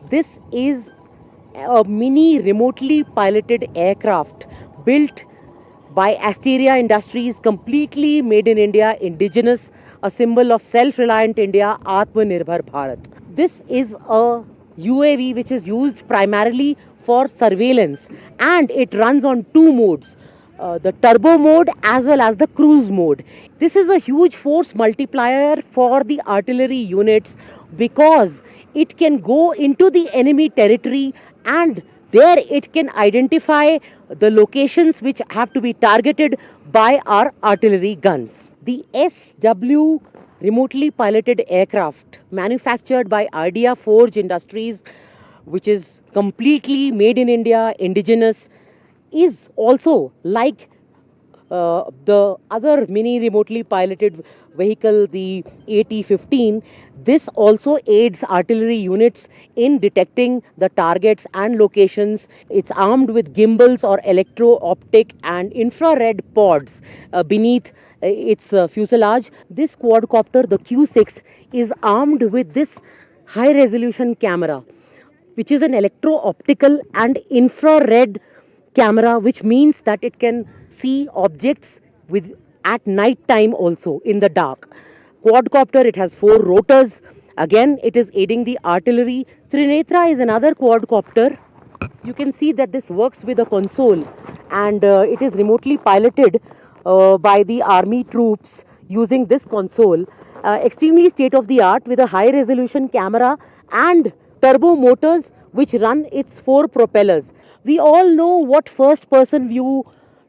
This is a mini remotely piloted aircraft built by Asteria Industries, completely made in India, indigenous, a symbol of self-reliant India, Atmanirbhar Bharat. This is a UAV which is used primarily for surveillance, and it runs on two modes, the turbo mode as well as the cruise mode. This is a huge force multiplier for the artillery units because it can go into the enemy territory, and there it can identify the locations which have to be targeted by our artillery guns. The SW remotely piloted aircraft manufactured by Idea Forge Industries, which is completely made in India, indigenous, is also like the other mini remotely piloted vehicle, the AT-15. This also aids artillery units in detecting the targets and locations. It's armed with gimbals or electro-optic and infrared pods beneath its fuselage. This quadcopter, the Q6, is armed with this high-resolution camera, which is an electro-optical and infrared camera, which means that it can see objects with at night time also in the dark. Quadcopter, it has 4 rotors. Again, it is aiding the artillery. Trinetra is another quadcopter. You can see that this works with a console, and it is remotely piloted by the army troops using this console. Extremely state of the art with a high resolution camera and turbo motors which run its 4 propellers. We all know what first person view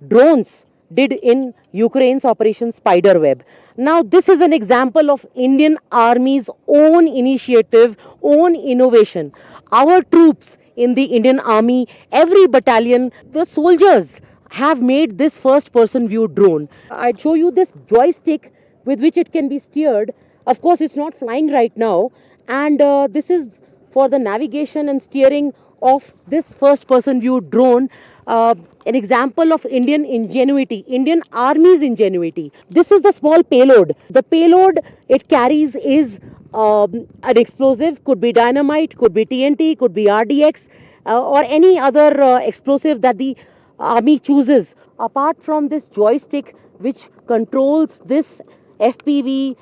drones did in Ukraine's Operation Spiderweb. Now, this is an example of Indian Army's own initiative, own innovation. Our troops in the Indian Army, every battalion, the soldiers have made this first person view drone. I'd show you this joystick with which it can be steered. Of course, it's not flying right now, and this is for the navigation and steering of this first person view drone. An example of Indian ingenuity, Indian Army's ingenuity. This is the small payload. The payload it carries is an explosive, could be dynamite, could be TNT, could be RDX, or any other explosive that the army chooses. Apart from this joystick which controls this FPV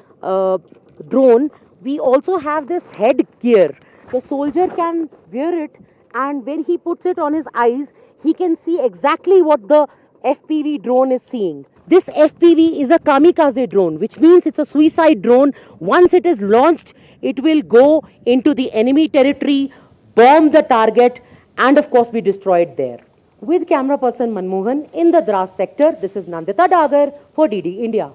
drone, we also have this head gear. The soldier can wear it, and when he puts it on his eyes, he can see exactly what the FPV drone is seeing. This FPV is a kamikaze drone, which means it's a suicide drone. Once it is launched, it will go into the enemy territory, bomb the target, and of course be destroyed there. With camera person Manmohan in the Dras sector, this is Nandita Dagar for DD India.